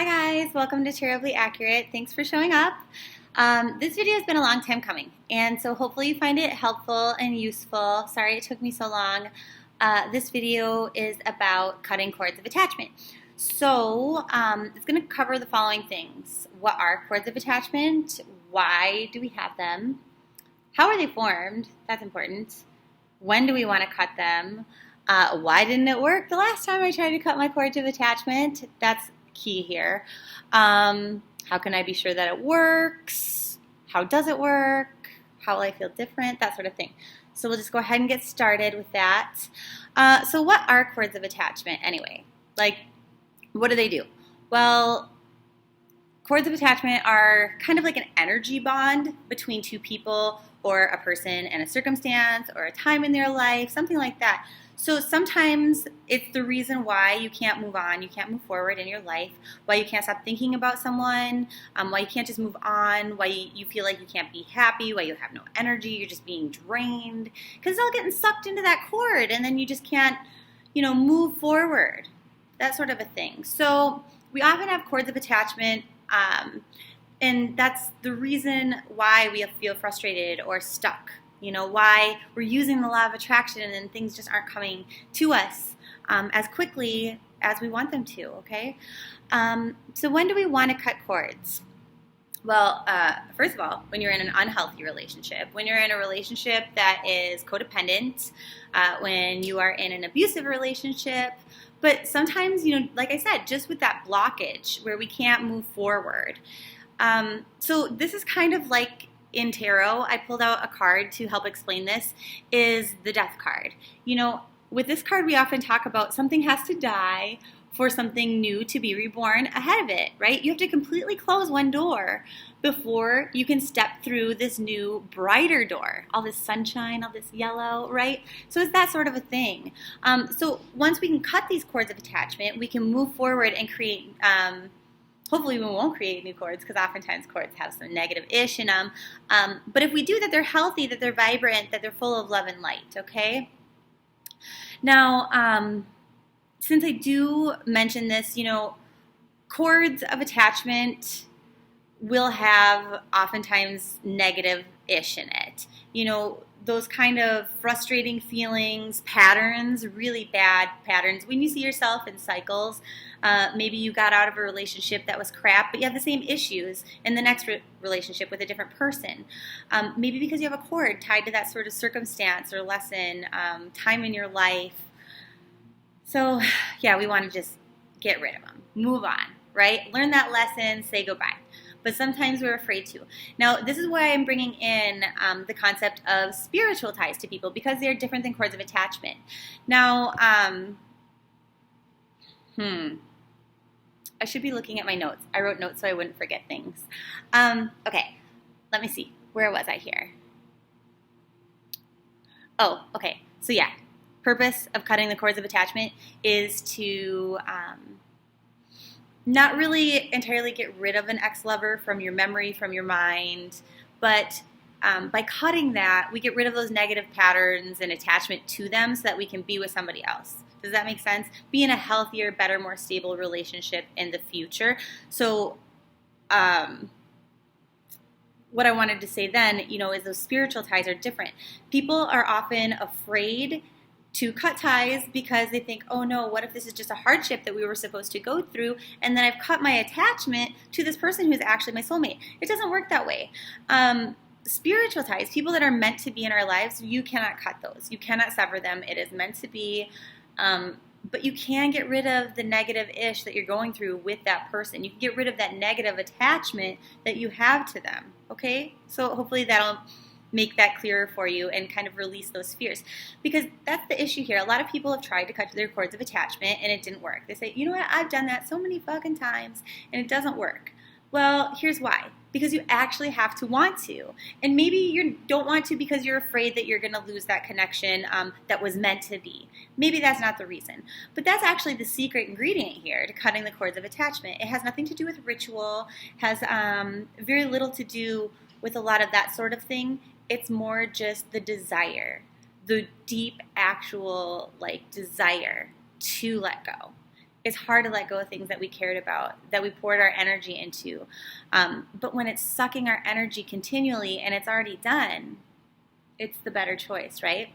Hi guys, welcome to Tarot-blee Accurate. Thanks for showing up. This video has been a long time coming, and so hopefully you find it helpful and useful. Sorry it took me so long. This video is about cutting cords of attachment. So it's going to cover the following things. What are cords of attachment? Why do we have them? How are they formed? That's important. When do we want to cut them? Why didn't it work the last time I tried to cut my cords of attachment? That's key here. How can I be sure that it works? How does it work? How will I feel different? That sort of thing. So we'll just go ahead and get started with that. So what are cords of attachment anyway? Like, what do they do? Well, cords of attachment are kind of like an energy bond between two people or a person and a circumstance or a time in their life, something like that. So sometimes it's the reason why you can't move on, you can't move forward in your life, why you can't stop thinking about someone, why you can't just move on, why you feel like you can't be happy, why you have no energy, you're just being drained, because it's all getting sucked into that cord and then you just can't, move forward, that sort of a thing. So we often have cords of attachment, and that's the reason why we feel frustrated or stuck. Why we're using the law of attraction and things just aren't coming to us as quickly as we want them to, okay? So when do we want to cut cords? Well, first of all, when you're in an unhealthy relationship, when you're in a relationship that is codependent, when you are in an abusive relationship, but sometimes, like I said, just with that blockage where we can't move forward. So this is kind of like in tarot, I pulled out a card to help explain this, is the death card. With this card, we often talk about something has to die for something new to be reborn ahead of it, right? You have to completely close one door before you can step through this new, brighter door. All this sunshine, all this yellow, right? So it's that sort of a thing. So once we can cut these cords of attachment, we can move forward and create hopefully we won't create new cords, because oftentimes cords have some negative-ish in them. But if we do, that they're healthy, that they're vibrant, that they're full of love and light, okay? Now, since I do mention this, cords of attachment will have oftentimes negative-ish in it. Those kind of frustrating feelings, patterns, really bad patterns. When you see yourself in cycles, maybe you got out of a relationship that was crap, but you have the same issues in the next relationship with a different person. Maybe because you have a cord tied to that sort of circumstance or lesson, time in your life. So, yeah, we want to just get rid of them. Move on, right? Learn that lesson, say goodbye. But sometimes we're afraid to. Now, this is why I'm bringing in the concept of spiritual ties to people, because they're different than cords of attachment. Now, I should be looking at my notes. I wrote notes so I wouldn't forget things. Okay, let me see. Where was I here? Oh, okay. So yeah, purpose of cutting the cords of attachment is to not really entirely get rid of an ex-lover from your memory, from your mind, but by cutting that, we get rid of those negative patterns and attachment to them so that we can be with somebody else. Does that make sense? Be in a healthier, better, more stable relationship in the future. So what I wanted to say then, is those spiritual ties are different. People are often afraid to cut ties because they think, oh no, what if this is just a hardship that we were supposed to go through, and then I've cut my attachment to this person who's actually my soulmate. It doesn't work that way. Spiritual ties, people that are meant to be in our lives, you cannot cut those. You cannot sever them. It is meant to be. But you can get rid of the negative-ish that you're going through with that person. You can get rid of that negative attachment that you have to them, okay? So hopefully that'll make that clearer for you and kind of release those fears. Because that's the issue here. A lot of people have tried to cut their cords of attachment and it didn't work. They say, you know what, I've done that so many fucking times and it doesn't work. Well, here's why. Because you actually have to want to. And maybe you don't want to because you're afraid that you're going to lose that connection that was meant to be. Maybe that's not the reason. But that's actually the secret ingredient here to cutting the cords of attachment. It has nothing to do with ritual, has very little to do with a lot of that sort of thing. It's more just the desire, the deep actual desire to let go. it's hard to let go of things that we cared about, that we poured our energy into. But when it's sucking our energy continually and it's already done, it's the better choice, right?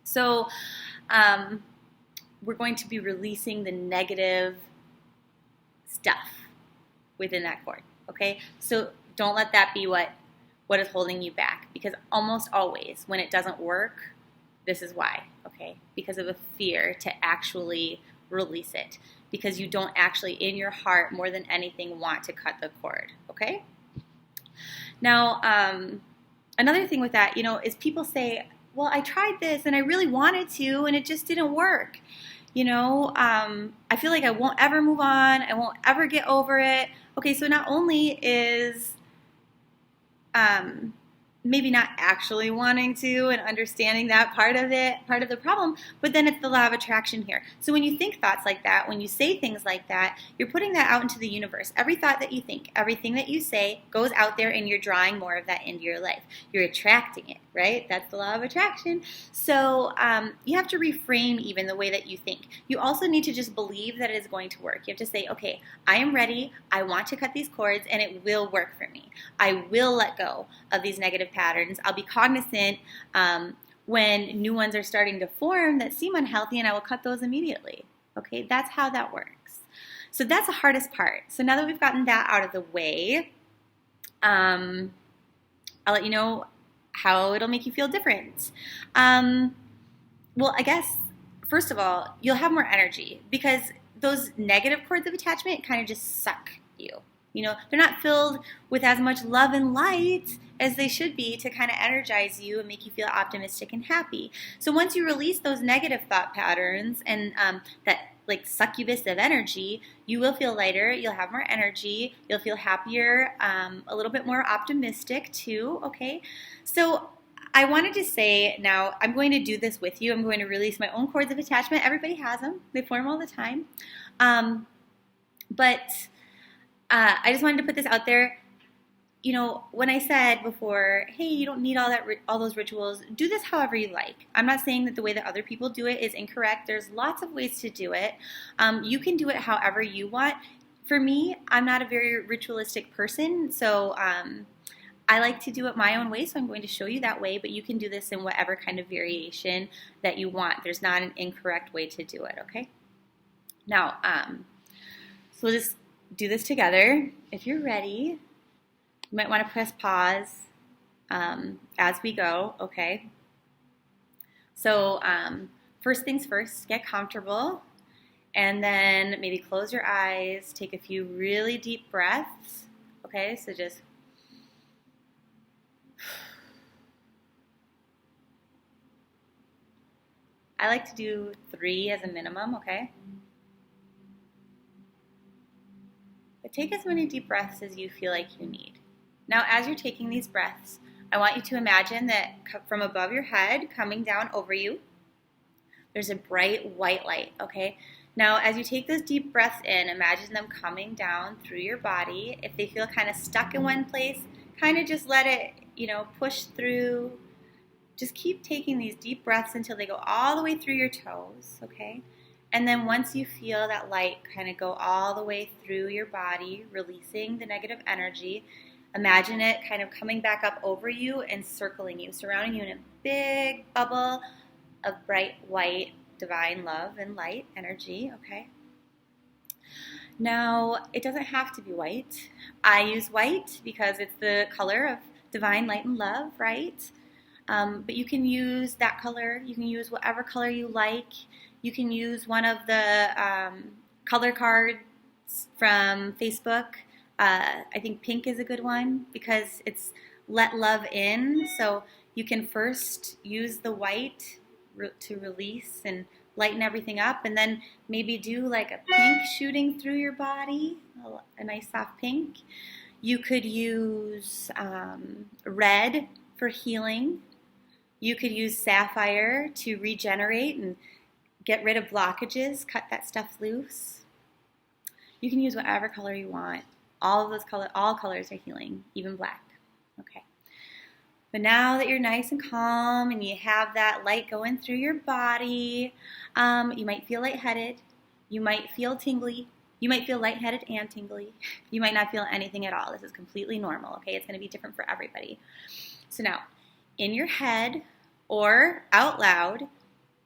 So we're going to be releasing the negative stuff within that cord, okay? So don't let that be what is holding you back, because almost always when it doesn't work, this is why, okay? Because of a fear to actually release it, because you don't actually, in your heart, more than anything, want to cut the cord, okay? Now, another thing with that, is people say, well, I tried this and I really wanted to and it just didn't work. I feel like I won't ever move on. I won't ever get over it. Okay, so not only is maybe not actually wanting to and understanding that part of the problem, but then it's the law of attraction here. So when you think thoughts like that, when you say things like that, you're putting that out into the universe. Every thought that you think, everything that you say goes out there, and you're drawing more of that into your life. You're attracting it, right? That's the law of attraction. So you have to reframe even the way that you think. You also need to just believe that it is going to work. You have to say, okay, I am ready. I want to cut these cords, and it will work for me. I will let go of these negative patterns. I'll be cognizant when new ones are starting to form that seem unhealthy, and I will cut those immediately. Okay, that's how that works. So that's the hardest part. So now that we've gotten that out of the way, I'll let you know how it'll make you feel different. Well, I guess, first of all, you'll have more energy, because those negative cords of attachment kind of just suck you. They're not filled with as much love and light as they should be to kind of energize you and make you feel optimistic and happy. So once you release those negative thought patterns and that like succubus of energy, you will feel lighter, you'll have more energy, you'll feel happier, a little bit more optimistic too, okay? So I wanted to say, now I'm going to do this with you. I'm going to release my own cords of attachment. Everybody has them. They form all the time. But I just wanted to put this out there. When I said before, hey, you don't need all those rituals, do this however you like. I'm not saying that the way that other people do it is incorrect. There's lots of ways to do it. You can do it however you want. For me, I'm not a very ritualistic person, so I like to do it my own way, so I'm going to show you that way, but you can do this in whatever kind of variation that you want. There's not an incorrect way to do it, okay? Now, so we'll just do this together. If you're ready, you might want to press pause as we go, okay? So first things first, get comfortable, and then maybe close your eyes, take a few really deep breaths, okay? So just I like to do 3 as a minimum, okay? But take as many deep breaths as you feel like you need. Now, as you're taking these breaths, I want you to imagine that from above your head, coming down over you, there's a bright white light, okay? Now, as you take those deep breaths in, imagine them coming down through your body. If they feel kind of stuck in one place, kind of just let it, push through. Just keep taking these deep breaths until they go all the way through your toes, okay? And then once you feel that light kind of go all the way through your body, releasing the negative energy, imagine it kind of coming back up over you and circling you, surrounding you in a big bubble of bright white divine love and light energy, okay? Now, it doesn't have to be white. I use white because it's the color of divine light and love, right? But you can use that color. You can use whatever color you like. You can use one of the color cards from Facebook. I think pink is a good one because it's let love in. So you can first use the white to release and lighten everything up, and then maybe do like a pink shooting through your body, a nice soft pink. You could use red for healing. You could use sapphire to regenerate and get rid of blockages, cut that stuff loose. You can use whatever color you want. All colors are healing, even black. Okay. But now that you're nice and calm and you have that light going through your body, you might feel lightheaded. You might feel tingly. You might feel lightheaded and tingly. You might not feel anything at all. This is completely normal, okay? It's going to be different for everybody. So now, in your head or out loud,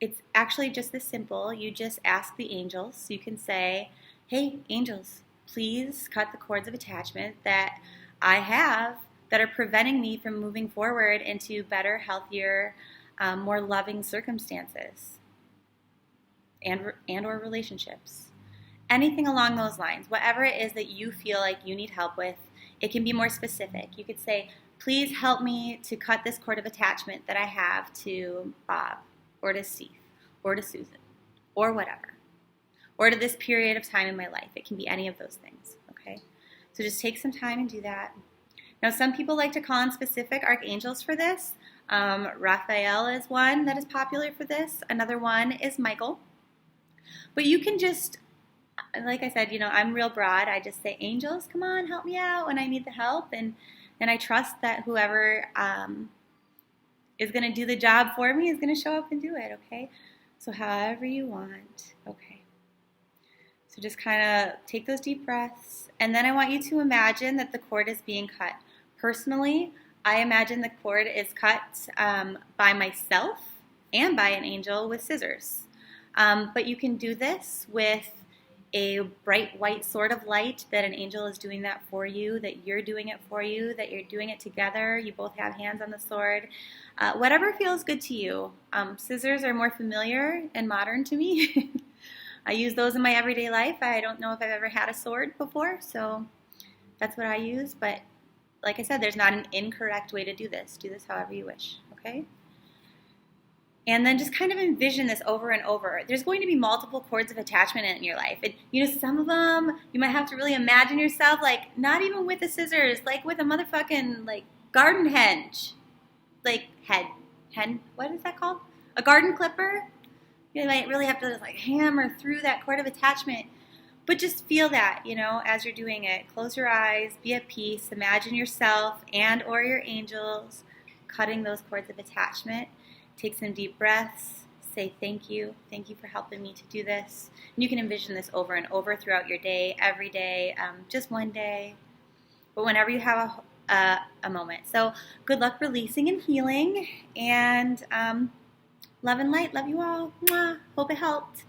it's actually just this simple. You just ask the angels. So you can say, hey, angels, please cut the cords of attachment that I have that are preventing me from moving forward into better, healthier, more loving circumstances and or relationships. Anything along those lines, whatever it is that you feel like you need help with, it can be more specific. You could say, please help me to cut this cord of attachment that I have to Bob or to Steve or to Susan or whatever, or to this period of time in my life. It can be any of those things, okay? So just take some time and do that. Now, some people like to call on specific archangels for this. Raphael is one that is popular for this. Another one is Michael. But you can just, like I said, I'm real broad. I just say, angels, come on, help me out when I need the help. And I trust that whoever is going to do the job for me is going to show up and do it, okay? So however you want, okay. So just kind of take those deep breaths. And then I want you to imagine that the cord is being cut. Personally, I imagine the cord is cut by myself and by an angel with scissors. But you can do this with a bright white sword of light, that an angel is doing that for you, that you're doing it for you, that you're doing it together. You both have hands on the sword. Whatever feels good to you. Scissors are more familiar and modern to me. I use those in my everyday life. I don't know if I've ever had a sword before, so that's what I use. But like I said, there's not an incorrect way to do this. Do this however you wish, okay? And then just kind of envision this over and over. There's going to be multiple cords of attachment in your life. Some of them, you might have to really imagine yourself, like, not even with the scissors, like with a motherfucking, like, garden hedge. Like, hen, what is that called? A garden clipper? You might really have to just, like, hammer through that cord of attachment. But just feel that, as you're doing it. Close your eyes, be at peace, imagine yourself and or your angels cutting those cords of attachment. Take some deep breaths, say thank you for helping me to do this. And you can envision this over and over throughout your day, every day, just one day, but whenever you have a moment. So good luck releasing and healing, and love and light. Love you all. Mwah. Hope it helped.